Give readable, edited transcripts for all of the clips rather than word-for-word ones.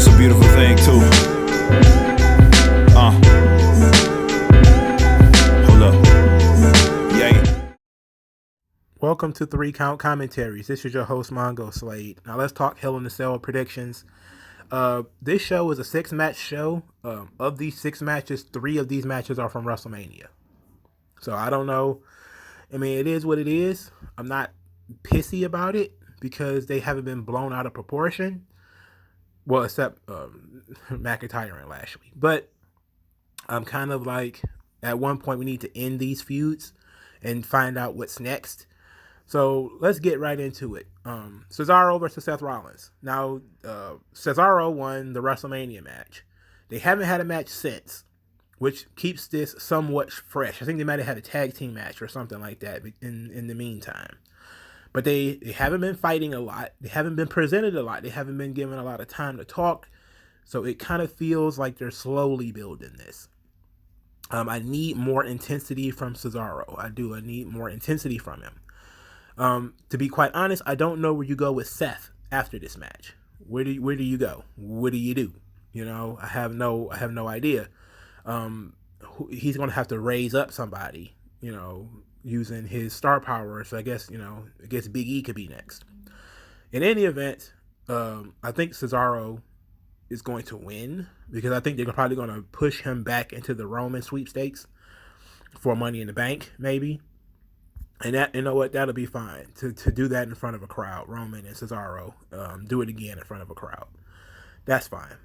It's a beautiful thing too. Hold up. Yay. Welcome to 3 Count Commentaries. This is your host, MagMongoSlade. Now let's talk Hell in a Cell predictions. This show is a 6-match show. Of these 6 matches, 3 of these matches are from WrestleMania. So I don't know. I mean, it is what it is. I'm not pissy about it because they haven't been blown out of proportion. Well, except McIntyre and Lashley. But I'm kind of like, at one point we need to end these feuds and find out what's next. So let's get right into it. Cesaro versus Seth Rollins. Now, Cesaro won the WrestleMania match. They haven't had a match since, which keeps this somewhat fresh. I think they might have had a tag team match or something like that in the meantime. But they haven't been fighting a lot. They haven't been presented a lot. They haven't been given a lot of time to talk. So it kind of feels like they're slowly building this. I need more intensity from Cesaro. I need more intensity from him. To be quite honest, I don't know where you go with Seth after this match. Where do you go? What do you do? You know, I have no idea. He's going to have to raise up somebody, you know, using his star power. So I guess Big E could be next. In any event, I think Cesaro is going to win because I think they're probably going to push him back into the Roman sweepstakes for Money in the Bank, maybe. And that, you know what, that'll be fine to do that in front of a crowd. Roman and Cesaro, do it again in front of a crowd. That's fine.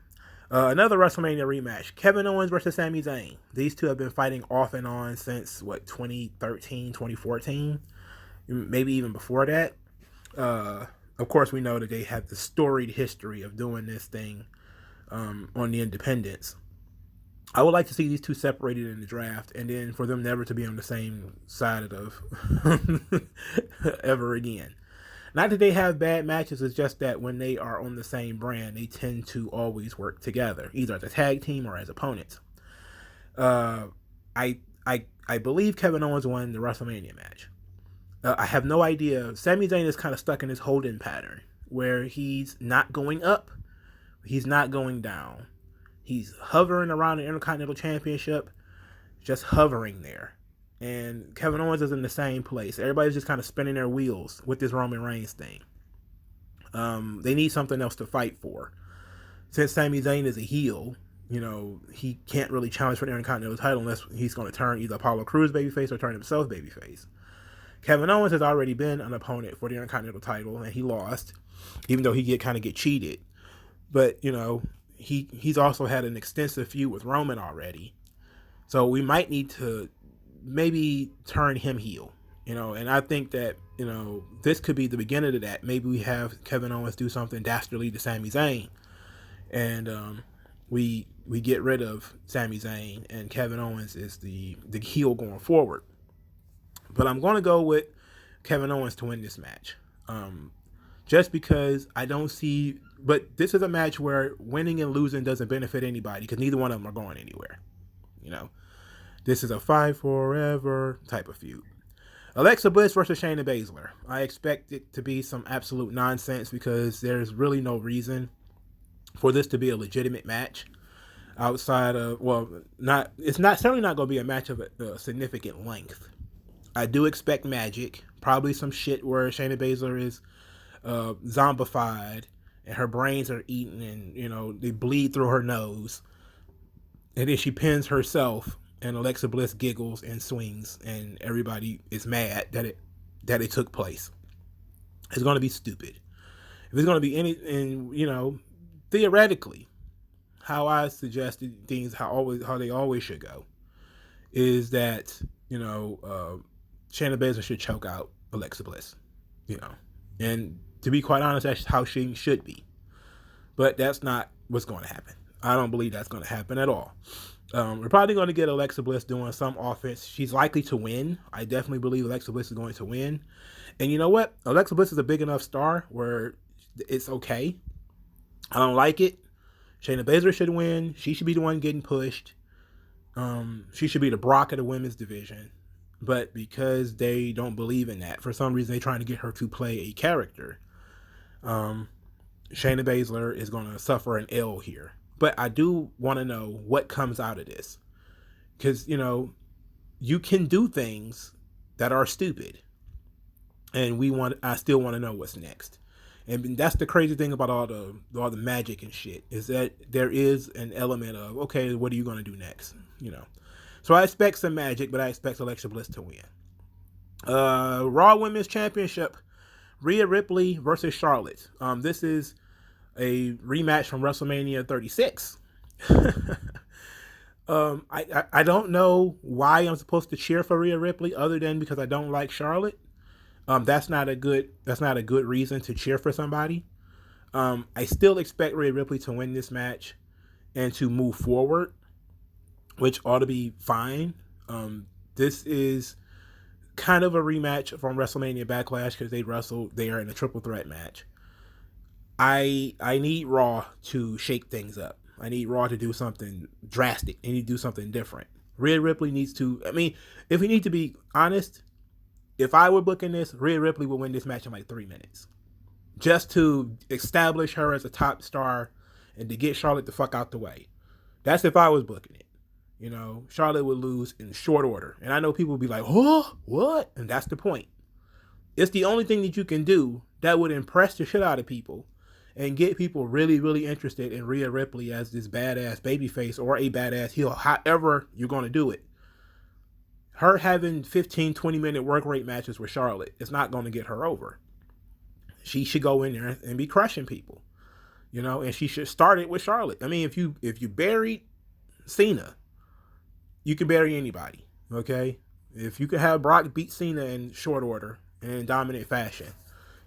Another WrestleMania rematch, Kevin Owens versus Sami Zayn. These two have been fighting off and on since, 2013, 2014, maybe even before that. Of course, we know that they have the storied history of doing this thing on the independents. I would like to see these two separated in the draft and then for them never to be on the same side of ever again. Not that they have bad matches, it's just that when they are on the same brand, they tend to always work together, either as a tag team or as opponents. I believe Kevin Owens won the WrestleMania match. I have no idea. Sami Zayn is kind of stuck in his holding pattern where he's not going up, he's not going down. He's hovering around the Intercontinental Championship, just hovering there. And Kevin Owens is in the same place. Everybody's just kind of spinning their wheels with this Roman Reigns thing. They need something else to fight for. Since Sami Zayn is a heel, you know, he can't really challenge for the Intercontinental title unless he's going to turn either Apollo Crews babyface or turn himself babyface. Kevin Owens has already been an opponent for the Intercontinental title, and he lost, even though he kind of get cheated. But, you know, he's also had an extensive feud with Roman already. So we might need to maybe turn him heel, you know, and I think that, you know, this could be the beginning of that. Maybe we have Kevin Owens do something dastardly to Sami Zayn, and we get rid of Sami Zayn, and Kevin Owens is the heel going forward. But I'm going to go with Kevin Owens to win this match, just because I don't see. But this is a match where winning and losing doesn't benefit anybody because neither one of them are going anywhere, you know. This is a fight forever type of feud. Alexa Bliss versus Shayna Baszler. I expect it to be some absolute nonsense because there's really no reason for this to be a legitimate match outside of, it's certainly not going to be a match of a significant length. I do expect magic, probably some shit where Shayna Baszler is zombified and her brains are eaten and, you know, they bleed through her nose. And then she pins herself and Alexa Bliss giggles and swings, and everybody is mad that it took place. It's going to be stupid. If it's going to be anything, you know, theoretically, how I suggested things, how they always should go, is that, you know, Shayna Baszler should choke out Alexa Bliss, you know, and to be quite honest, that's how she should be. But that's not what's going to happen. I don't believe that's going to happen at all. We're probably going to get Alexa Bliss doing some offense. She's likely to win. I definitely believe Alexa Bliss is going to win. And you know what? Alexa Bliss is a big enough star where it's okay. I don't like it. Shayna Baszler should win. She should be the one getting pushed. She should be the Brock of the women's division. But because they don't believe in that, for some reason they're trying to get her to play a character. Shayna Baszler is going to suffer an L here. But I do want to know what comes out of this. Because, you can do things that are stupid. And I still want to know what's next. And that's the crazy thing about all the magic and shit, is that there is an element of, okay, what are you going to do next? So I expect some magic, but I expect Alexa Bliss to win. Raw Women's Championship, Rhea Ripley versus Charlotte. This is a rematch from WrestleMania 36. I don't know why I'm supposed to cheer for Rhea Ripley other than because I don't like Charlotte. That's not a good reason to cheer for somebody. I still expect Rhea Ripley to win this match and to move forward, which ought to be fine. This is kind of a rematch from WrestleMania Backlash because they wrestled there in a triple threat match. I need Raw to shake things up. I need Raw to do something drastic. They need to do something different. Rhea Ripley needs to, if we need to be honest, if I were booking this, Rhea Ripley would win this match in like 3 minutes. Just to establish her as a top star and to get Charlotte the fuck out the way. That's if I was booking it. Charlotte would lose in short order. And I know people would be like, oh, what? And that's the point. It's the only thing that you can do that would impress the shit out of people and get people really, really interested in Rhea Ripley as this badass babyface or a badass heel, however you're going to do it. Her having 15, 20-minute work rate matches with Charlotte is not going to get her over. She should go in there and be crushing people, and she should start it with Charlotte. If you buried Cena, you can bury anybody, okay? If you can have Brock beat Cena in short order and in dominant fashion,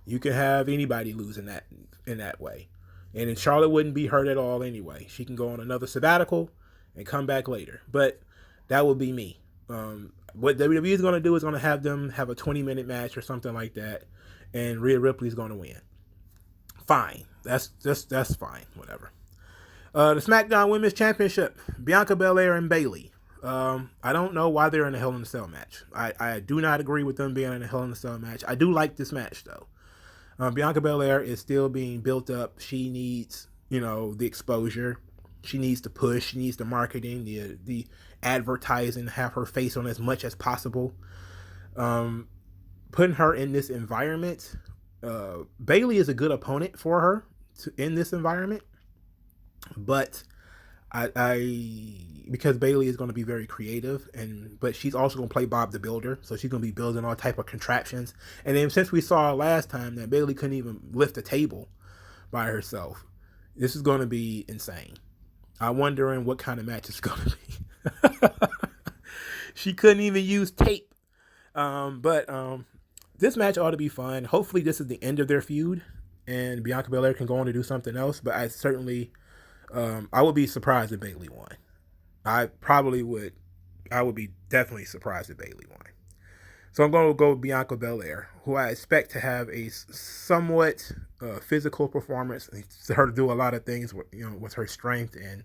you can have anybody lose in that way. And then Charlotte wouldn't be hurt at all anyway. She can go on another sabbatical and come back later. But that would be me. What WWE is going to do is going to have them have a 20-minute match or something like that, and Rhea Ripley is going to win. Fine. That's fine. Whatever. The SmackDown Women's Championship, Bianca Belair and Bayley. I don't know why they're in a Hell in a Cell match. I do not agree with them being in a Hell in a Cell match. I do like this match, though. Bianca Belair is still being built up. She needs, the exposure. She needs the push. She needs the marketing, the advertising, have her face on as much as possible. Putting her in this environment, Bayley is a good opponent for her in this environment, but because Bayley is going to be very creative, but she's also going to play Bob the Builder, so she's going to be building all type of contraptions. And then since we saw last time that Bayley couldn't even lift a table by herself, this is going to be insane. I'm wondering what kind of match it's going to be. She couldn't even use tape. But this match ought to be fun. Hopefully this is the end of their feud and Bianca Belair can go on to do something else. But I would be surprised if Bayley won. I would be definitely surprised if Bayley won. So I'm going to go with Bianca Belair, who I expect to have a somewhat physical performance. Her to do a lot of things with her strength, and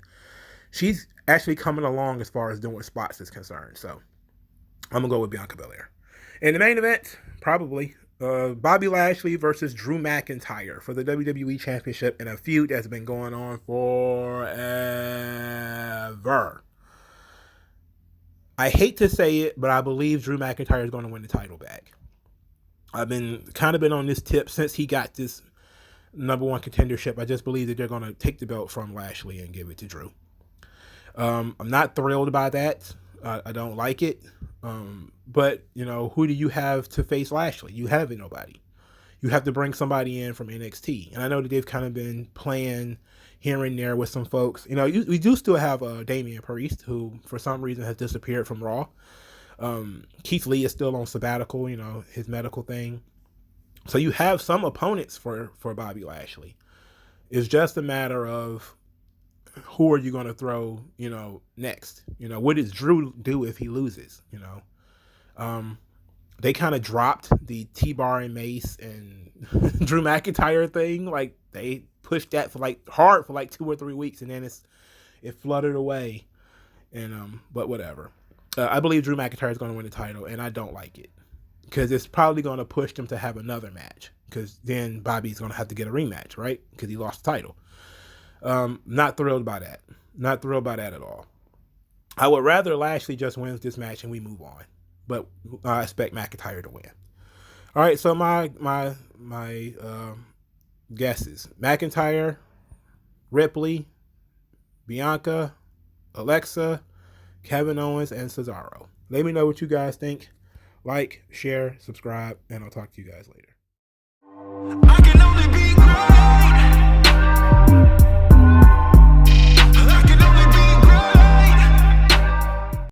she's actually coming along as far as doing spots is concerned. So I'm going to go with Bianca Belair. In the main event, probably Bobby Lashley versus Drew McIntyre for the WWE Championship in a feud that's been going on forever. I hate to say it, but I believe Drew McIntyre is going to win the title back. I've been on this tip since he got this number one contendership. I just believe that they're going to take the belt from Lashley and give it to Drew. I'm not thrilled by that. I don't like it. But, who do you have to face Lashley? You have nobody. You have to bring somebody in from NXT. And I know that they've kind of been playing here and there with some folks. We do still have Damian Priest, who for some reason has disappeared from Raw. Keith Lee is still on sabbatical, his medical thing. So you have some opponents for Bobby Lashley. It's just a matter of who are you going to throw, next? What does Drew do if he loses? They kind of dropped the T-Bar and Mace and Drew McIntyre thing. Like they pushed that hard for 2 or 3 weeks, and then it fluttered away. And but whatever. I believe Drew McIntyre is going to win the title, and I don't like it because it's probably going to push them to have another match. because then Bobby's going to have to get a rematch, right? Because he lost the title. Not thrilled by that. Not thrilled by that at all. I would rather Lashley just wins this match and we move on. But I expect McIntyre to win. All right, so my guesses: McIntyre, Ripley, Bianca, Alexa, Kevin Owens, and Cesaro. Let me know what you guys think. Like, share, subscribe, and I'll talk to you guys later.